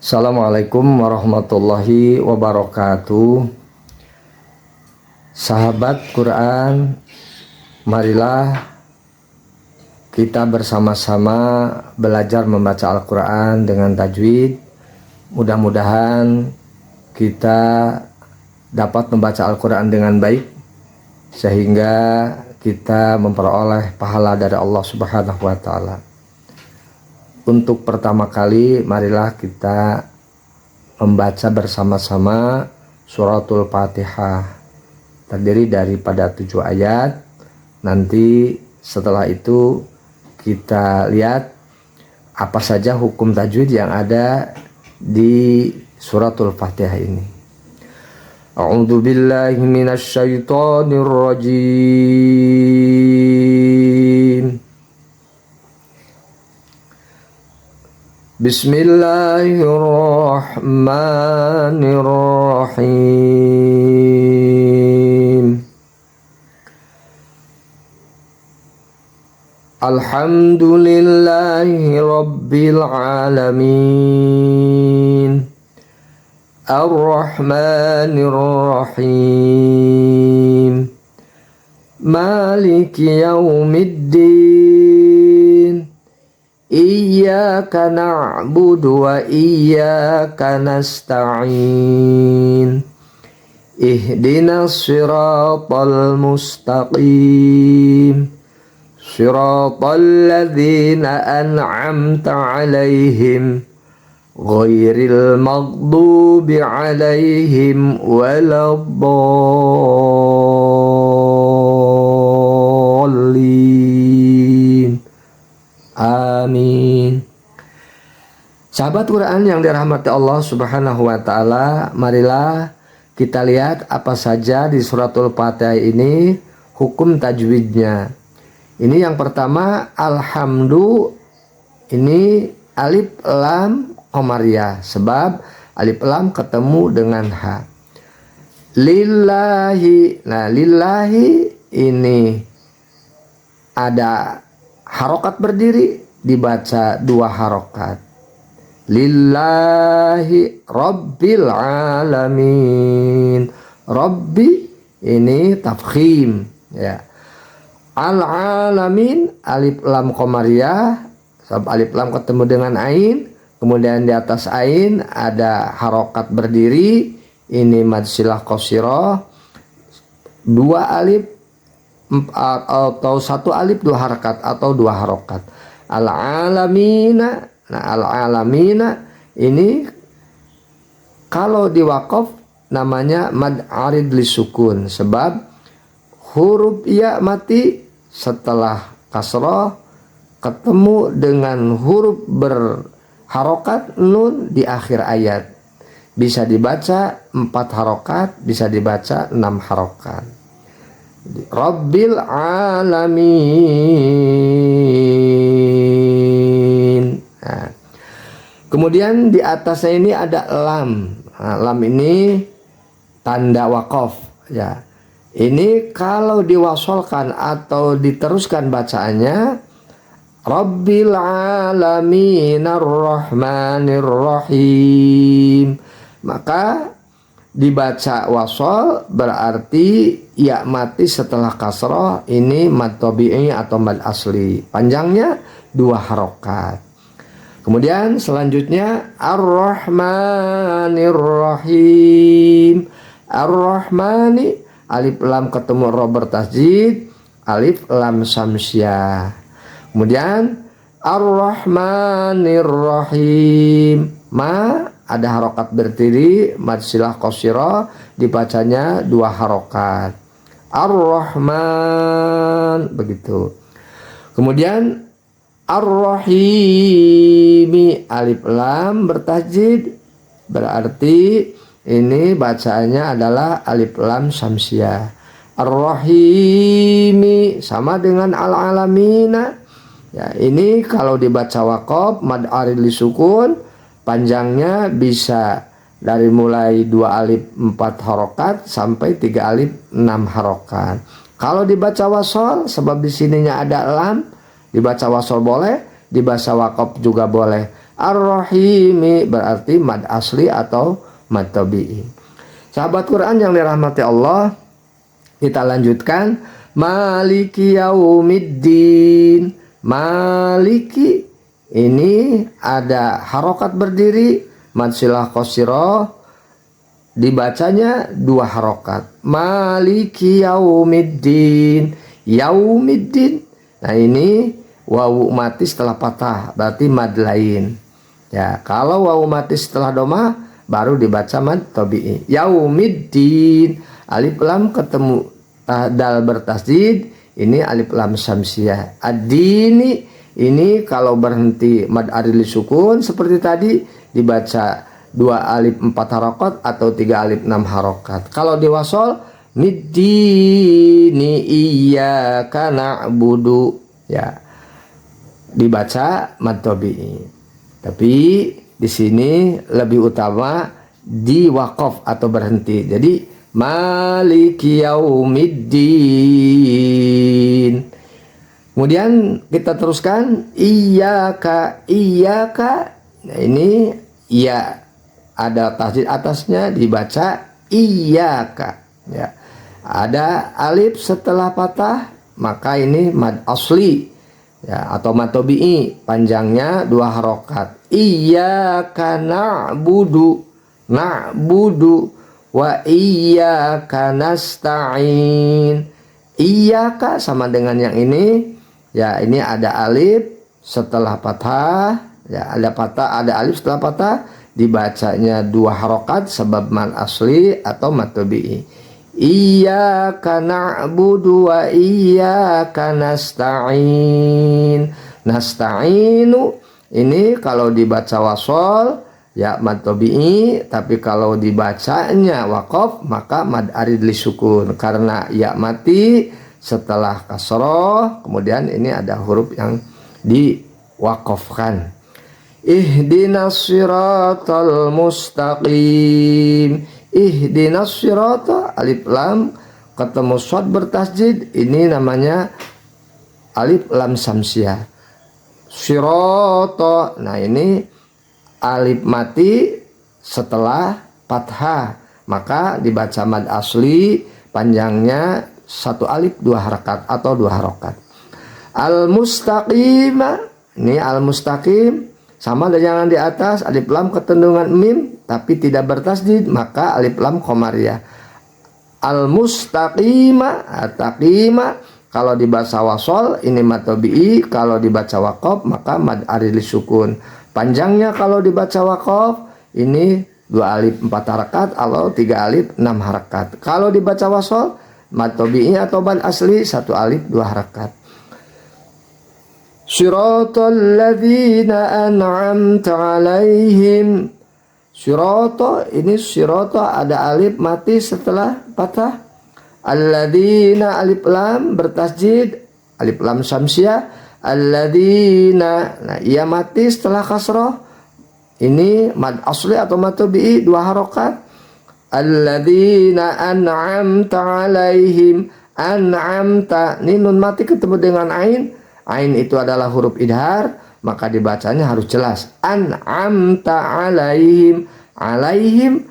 Assalamualaikum warahmatullahi wabarakatuh. Sahabat Quran, marilah kita bersama-sama belajar membaca Al-Quran dengan tajwid. Mudah-mudahan kita dapat membaca Al-Quran dengan baik, sehingga kita memperoleh pahala dari Allah Subhanahu wa Ta'ala. Untuk pertama kali, marilah kita membaca bersama-sama suratul Fatihah. Terdiri daripada 7 ayat. Nanti setelah itu kita lihat apa saja hukum tajwid yang ada di suratul Fatihah ini. A'udzu billahi minasy syaithanir rajim. Bismillahirrahmanirrahim. Alhamdulillahi rabbil alamin. Ar-Rahmanir-Rahim. Maliki yaumiddin. Iyyaka na'budu wa iyyaka nasta'in. Ihdinas siratal mustaqim. Siratal ladzina an'amta 'alaihim ghairil maghdubi 'alaihim waladdallin. Amin. Sahabat Quran yang dirahmati Allah Subhanahu wa Ta'ala, marilah kita lihat apa saja di suratul Fatihah ini hukum tajwidnya. Ini yang pertama, alhamdu, ini alif lam qamariyah, sebab alif lam ketemu dengan ha. Lillahi, nah lillahi ini ada harokat berdiri, dibaca 2 harokat. Lillahi rabbil alamin. Rabbi ini tafkhim, ya. Al-alamin alif lam qamariyah, sebab alif lam ketemu dengan ain, kemudian di atas ain ada harokat berdiri, ini mad silah qasirah, 2 alif atau 1 alif 2 harakat atau 2 harokat. Al-alamina, nah al-alamina ini kalau diwaqaf namanya mad arid li sukun, sebab huruf ya mati setelah kasroh ketemu dengan huruf berharokat nun di akhir ayat. Bisa dibaca 4 harokat, bisa dibaca 6 harokat. Rabbil alamin. Nah, kemudian di atasnya ini ada lam. Nah, lam ini tanda wakaf, ya. Ini kalau diwasolkan atau diteruskan bacaannya Rabbil alamin ar-rahmanir rahim, maka dibaca wasol berarti ya mati setelah kasroh, ini mad tabi'i atau mad asli, panjangnya 2 harokat. Kemudian selanjutnya ar-rahmanir rahim. Ar-rahmani alif lam ketemu ro bertasjid, alif lam samsiah. Kemudian ar-rahmanir rahim, ma ada harokat berdiri, mad silah qasirah, dibacanya 2 harokat. Ar-rahman, begitu. Kemudian ar-rahimi alif lam bertasjid, berarti ini bacaannya adalah alif lam samsiah. Ar-rahimi sama dengan al-alamina. Ya, ini kalau dibaca waqaf mad arid li sukun, panjangnya bisa dari mulai 2 alif 4 harokat sampai 3 alif 6 harokat. Kalau dibaca wasol, sebab di sininya ada lam, dibaca wasol boleh, dibaca waqaf juga boleh. Ar-Rahimi berarti mad asli atau mad tabi'i. Sahabat Quran yang dirahmati Allah, kita lanjutkan. Maliki yaumiddin. Maliki ini ada harokat berdiri, mad silah qasirah, dibacanya 2 harokat. Maliki yaumiddin. Yaumiddin. Nah ini wawu mati setelah patah, berarti mad lain. Ya, kalau wawu mati setelah domah baru dibaca mad tabi'i. Yaumiddin. Alif lam ketemu dal bertasdid, ini alif lam syamsiyah. Ad-dini ini kalau berhenti mad arili sukun seperti tadi dibaca 2 alif 4 harokat atau 3 alif 6 harokat. Kalau di wasol middini iyyaka na'budu, ya dibaca mad tabi'i. Tapi di sini lebih utama di waqaf atau berhenti. Jadi Maliki yaumiddin. Kemudian kita teruskan iyyaka. Nah ini ya ada tasdid atasnya dibaca iyyaka. Ya. Ada alif setelah patah maka ini mad asli ya atau mad tabi'i, panjangnya 2 harokat. Iyyaka na'budu. Wa iyyaka nasta'in. Iyyaka sama dengan yang ini. Ya, ini ada alif setelah patah. Ya, ada alif setelah patah. Dibacanya 2 harokat sebab mad asli atau mad tabi'i. Iyyaka na'budu wa iyyaka nasta'in. Nasta'inu ini kalau dibaca wasol ya mad tabi'i, tapi kalau dibacanya waqaf maka mad arid li sukun karena ya mati setelah kasroh, kemudian ini ada huruf yang diwaqafkan. Ihdinas siratal mustaqim. Ihdinas sirata alif lam ketemu shad bertasjid, ini namanya alif lam syamsiyah. Sirata, nah ini alif mati setelah fathah maka dibaca mad asli, panjangnya 1 alif 2 harakat atau 2 harokat. Al-mustaqim, ini al-mustaqim sama dengan di atas, alif lam ketendungan mim tapi tidak bertasdid maka alif lam qamariyah. Al-mustaqima, taqima kalau dibaca wasol ini mad tabi'i, kalau dibaca waqaf maka mad arid li sukun. Panjangnya kalau dibaca waqaf ini 2 alif 4 harakat atau 3 alif 6 harakat. Kalau dibaca wasol mad tabi'i atau mad asli 1 alif 2 harakat. Siratal ladzina an'amta 'alaihim. Sirata ini sirata ada alif mati setelah patah. Alladzina alif lam bertasjid, alif lam syamsiyah. Alladzina, nah ia mati setelah kasroh, ini mad asli atau mad tabi'i 2 harokat. Alladzina an'amta 'alaihim. An'amta, ini nun mati ketemu dengan ain. Ain itu adalah huruf idhar, maka dibacanya harus jelas. An'amta 'alaihim. Alaihim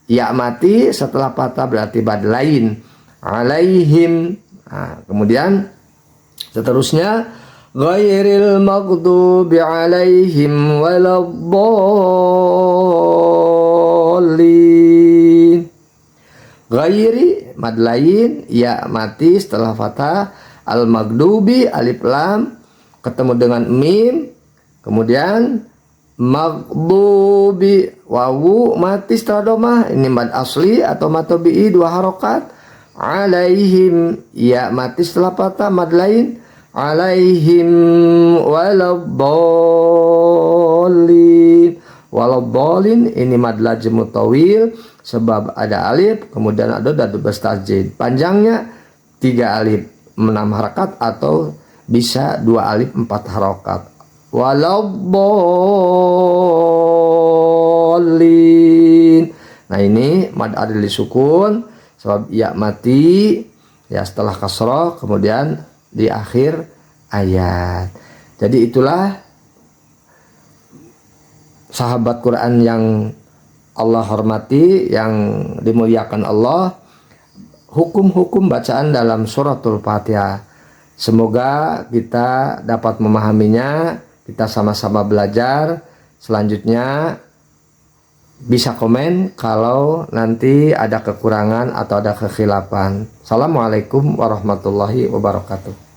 ya mati setelah patah berarti mad lain. Alaihim. Nah, kemudian seterusnya ghairil maghdubi 'alaihim waladdallin. Ghairi mad lain ya mati setelah fathah. Al maghdubi alif lam ketemu dengan mim, kemudian maghdubi wawu mati setelah domah, ini mad asli atau mad tabi'i 2 harokat. Alaihim ya mati setelah patah mad lain. Alaihim waladdallin. Waladdallin ini mad lajim mutawil sebab ada alif kemudian ada dadu bertasjid, panjangnya 3 alif 6 harakat atau bisa 2 alif 4 harakat. Waladdallin. Nah ini mad arid li sukun sebab ya mati ya setelah kasroh kemudian di akhir ayat. Jadi itulah sahabat Quran yang Allah hormati, yang dimuliakan Allah, hukum-hukum bacaan dalam suratul Fatihah. Semoga kita dapat memahaminya, kita sama-sama belajar. Selanjutnya bisa komen kalau nanti ada kekurangan atau ada kekhilafan. Assalamualaikum warahmatullahi wabarakatuh.